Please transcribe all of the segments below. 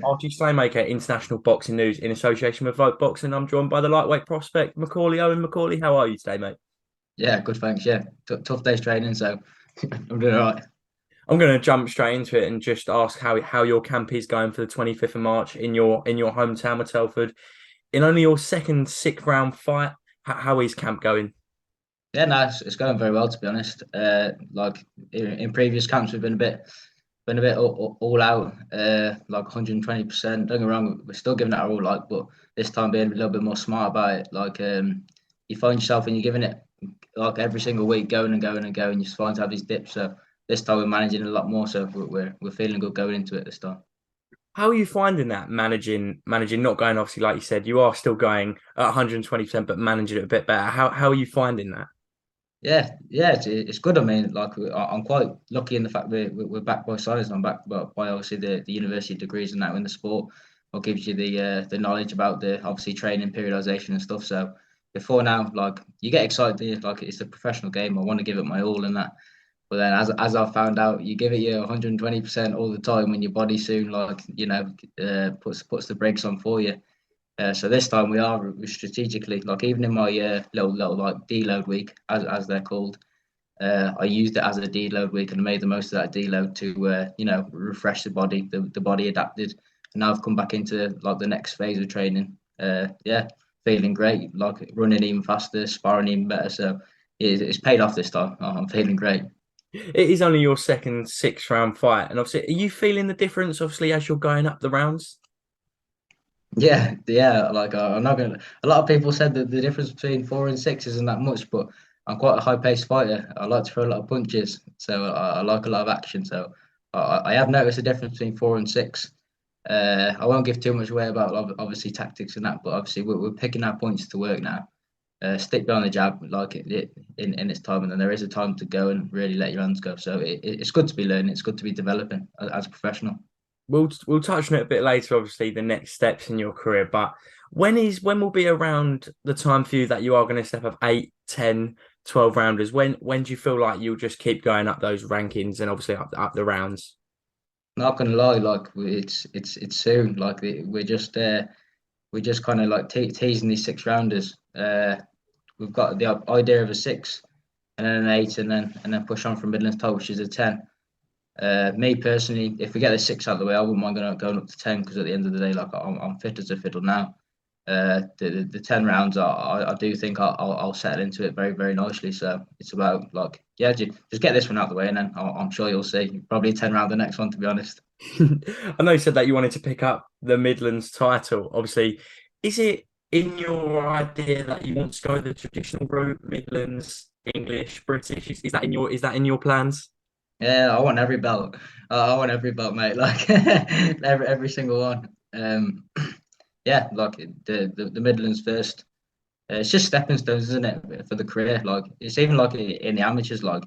Archie Slaymaker, International Boxing News in association with Vote Boxing. I'm joined by the lightweight prospect, Macauley Owen. Macauley, how are you today, mate? Yeah, good, thanks. Yeah, tough day's training, so I'm doing all right. I'm going to jump straight into it and just ask how your camp is going for the 25th of March in your hometown of Telford. In only your second sixth round fight, how is camp going? Yeah, no, it's going very well to be honest. Like in previous camps, we've been a bit all out, like 120%. Don't get me wrong, we're still giving it our all, like, but this time being a little bit more smart about it. Like, you find yourself when you're giving it like every single week, going and going and going. You just find to have these dips. So this time we're managing a lot more. So we're feeling good going into it this time. How are you finding that managing not going obviously like you said you are still going at 120% but managing it a bit better. How are you finding that? Yeah, it's good. I mean, like I'm quite lucky in the fact we're backed by science. I'm backed by obviously the university degrees and that in the sport, what gives you the knowledge about the obviously training periodization and stuff. So before now, like you get excited, like it's a professional game. I want to give it my all and that. But then as I found out, you give it your 120% all the time when your body soon like puts the brakes on for you. So this time we strategically, like even in my little like deload week, as they're called, I used it as a deload week and made the most of that deload to refresh the body. The body adapted, and now I've come back into like the next phase of training. Yeah, feeling great, like running even faster, sparring even better. So it's paid off this time. I'm feeling great. It is only your second sixth round fight, and obviously, are you feeling the difference? Obviously, as you're going up the rounds. Yeah. Like I'm not gonna. A lot of people said that the difference between 4 and 6 isn't that much, but I'm quite a high-paced fighter. I like to throw a lot of punches, so I like a lot of action. So I have noticed a difference between 4 and 6. I won't give too much away about obviously tactics and that, but obviously we're picking our points to work now. Stick behind the jab, like in its time, and then there is a time to go and really let your hands go. So it's good to be learning. It's good to be developing as a professional. We'll touch on it a bit later, obviously, the next steps in your career. But when will be around the time for you that you are going to step up 8, 10, 12 rounders? When do you feel like you'll just keep going up those rankings and obviously up the rounds? Not gonna lie, like it's soon. Like we're just kind of like teasing these 6 rounders. We've got the idea of a 6, and then an 8, and then push on from Midlands top, which is a 10. Me personally, if we get the 6 out of the way, I wouldn't mind going up to 10 because at the end of the day, like I'm fit as a fiddle now. The 10 rounds, I do think I'll settle into it very very nicely. So it's about like yeah, just get this one out of the way, and then I'm sure you'll see probably a 10 round the next one. To be honest. I know you said that you wanted to pick up the Midlands title. Obviously, is it in your idea that you want to go the traditional route, Midlands, English, British? Is that in your plans? Yeah, I want every belt. I want every belt, mate. Like every single one. Yeah, like the Midlands first. It's just stepping stones, isn't it, for the career? Like it's even like in the amateurs. Like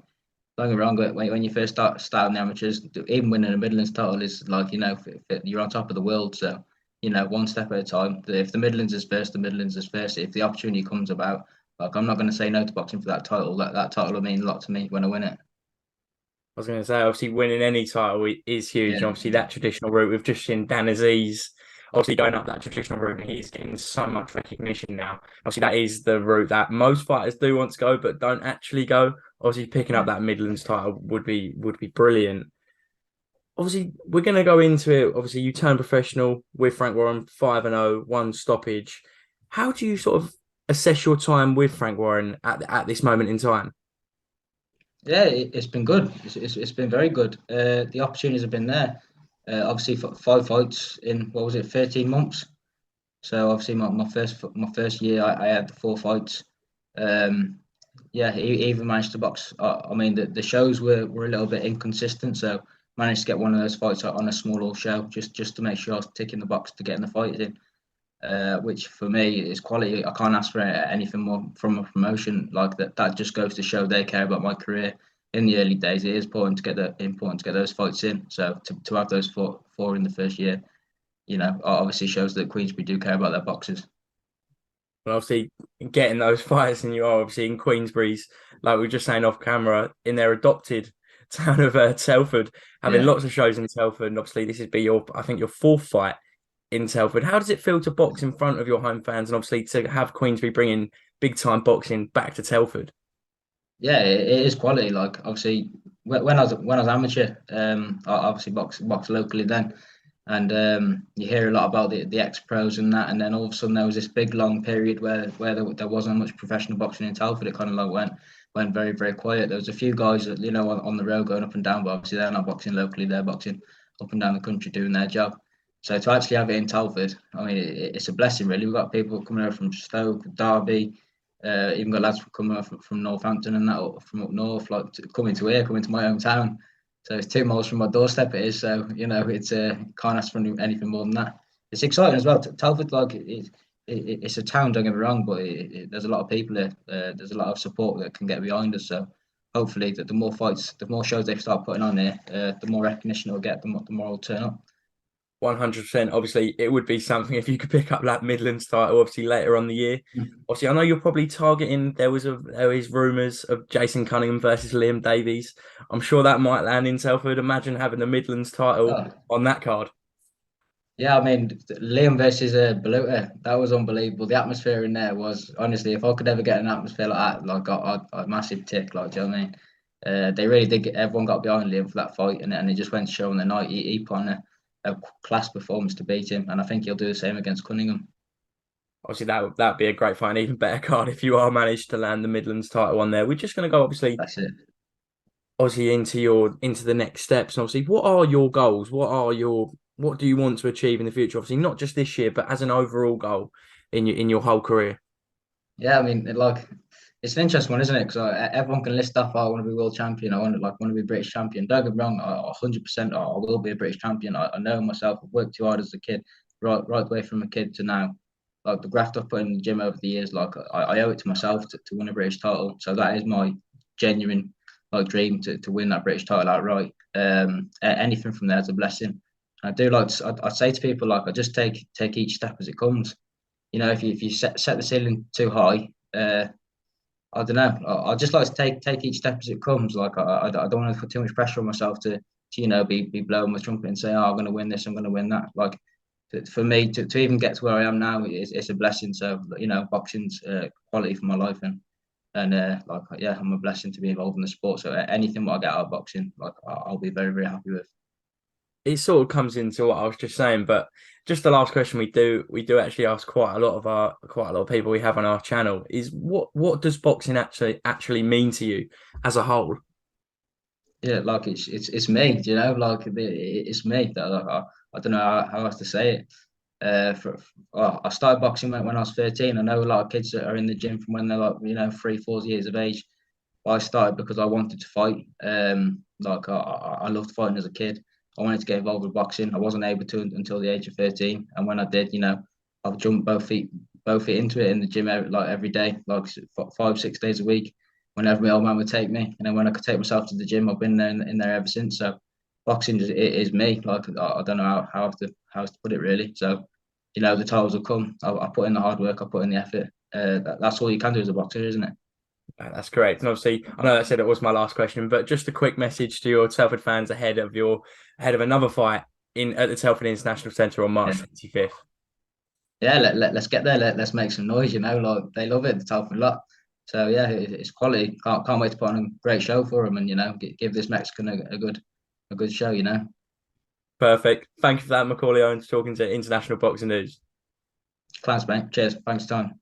don't get me wrong, but when you first start in the amateurs, even winning a Midlands title is like you're on top of the world. So one step at a time. If the Midlands is first, the Midlands is first. If the opportunity comes about, like I'm not going to say no to boxing for that title. That title will mean a lot to me when I win it. I was going to say, obviously, winning any title is huge. Yeah. And obviously, that traditional route, we've just seen Dan Aziz obviously going up that traditional route, and he's getting so much recognition now. Obviously, that is the route that most fighters do want to go, but don't actually go. Obviously, picking up Yeah. that Midlands title would be brilliant. Obviously, we're going to go into it. Obviously, you turned professional with Frank Warren, 5-0, one stoppage. How do you sort of assess your time with Frank Warren at this moment in time? Yeah, it's been good. It's been very good. The opportunities have been there. Obviously, for 5 fights in what was it, 13 months. So obviously, my first year, I had the 4 fights. Um, yeah, he even managed to box. I mean, the shows were a little bit inconsistent, so managed to get one of those fights on a small show just to make sure I was ticking the box to get in the fight in. Which for me is quality. I can't ask for anything more from a promotion like that. That just goes to show they care about my career in the early days. It is important to get those fights in. So to have those four in the first year, obviously shows that Queensberry do care about their boxers. But obviously, getting those fights, and you are obviously in Queensbury's, like we were just saying off camera, in their adopted town of Telford, having Yeah, lots of shows in Telford. And obviously, this would be I think, your fourth fight in Telford. How does it feel to box in front of your home fans and obviously to have Queensberry bringing big time boxing back to Telford? Yeah, it is quality. Like obviously, when I was amateur, I obviously box locally then, and you hear a lot about the ex pros and that, and then all of a sudden there was this big long period where there wasn't much professional boxing in Telford. It kind of like went very very quiet. There was a few guys that on the road going up and down, but obviously they're not boxing locally. They're boxing up and down the country doing their job. So to actually have it in Telford, I mean, it's a blessing really. We've got people coming over from Stoke, Derby. Even got lads coming up from Northampton and that from up north, like coming to here, coming to my hometown. So it's 2 miles from my doorstep. It is. So it's can't ask for anything more than that. It's exciting as well. Telford, like it's a town. Don't get me wrong, but there's a lot of people here. There's a lot of support that can get behind us. So hopefully, that the more fights, the more shows they start putting on here, the more recognition it'll get. The more it'll turn up. 100%. Obviously, it would be something if you could pick up that Midlands title, obviously later on the year. Obviously, I know you're probably targeting. There is rumours of Jason Cunningham versus Liam Davies. I'm sure that might land in Telford. Imagine having the Midlands title Oh, on that card. yeah, I mean, Liam versus Beluta, that was unbelievable. The atmosphere in there was honestly, if I could ever get an atmosphere like that, like I'd massive tick, like, do you know what I mean? They really did. Everyone got behind Liam for that fight, and it just went to show on the night. He put on a class performance to beat him, and I think he'll do the same against Cunningham. Obviously, that'd be a great fight, an even better card if you are managed to land the Midlands title on there. We're just going to go That's it. obviously into the next steps. And obviously, what are your goals? What do you want to achieve in the future? Obviously, not just this year, but as an overall goal in your whole career. Yeah, I mean, it's an interesting one, isn't it? Because everyone can list off, I want to be world champion. I want to be British champion. Don't get me wrong, 100%, I will be a British champion. I know myself. I've worked too hard as a kid, right away from a kid to now. Like the graft I've put in the gym over the years, like I owe it to myself to win a British title. So that is my genuine dream to win that British title outright. Anything from there is a blessing. I do I'd say to people I just take each step as it comes. If you set the ceiling too high, I don't know. I just like to take each step as it comes. Like I don't want to put too much pressure on myself to be blowing my trumpet and say, oh, I'm going to win this, I'm going to win that. Like for me to even get to where I am now, it's a blessing. So boxing's quality for my life, and yeah, I'm a blessing to be involved in the sport. So anything what I get out of boxing, like I'll be very very happy with. It sort of comes into what I was just saying, but just the last question we do actually ask quite a lot of people we have on our channel is what does boxing actually mean to you as a whole? Yeah, like it's me, like it's me. I don't know how else to say it. I started boxing when I was 13. I know a lot of kids that are in the gym from when they're like 3, 4 years of age. But I started because I wanted to fight. I loved fighting as a kid. I wanted to get involved with boxing. I wasn't able to until the age of 13, and when I did, I've jumped both feet into it in the gym every day, like 5, 6 days a week. Whenever my old man would take me, and then when I could take myself to the gym, I've been there in there ever since. So boxing is me. Like I don't know how to put it really. So the titles will come. I put in the hard work. I put in the effort. That's all you can do as a boxer, isn't it? That's correct. And obviously, I know I said it was my last question, but just a quick message to your Telford fans ahead of another fight in at the Telford International Centre on Yeah, March 25th. yeah. Let's get there. Let's make some noise. Like they love it. The Telford lot. So yeah, it's quality. Can't wait to put on a great show for them, and give this Mexican a good show. Perfect. Thank you for that, Macauley Owens, talking to International Boxing News. Class, mate. Cheers. Thanks, time.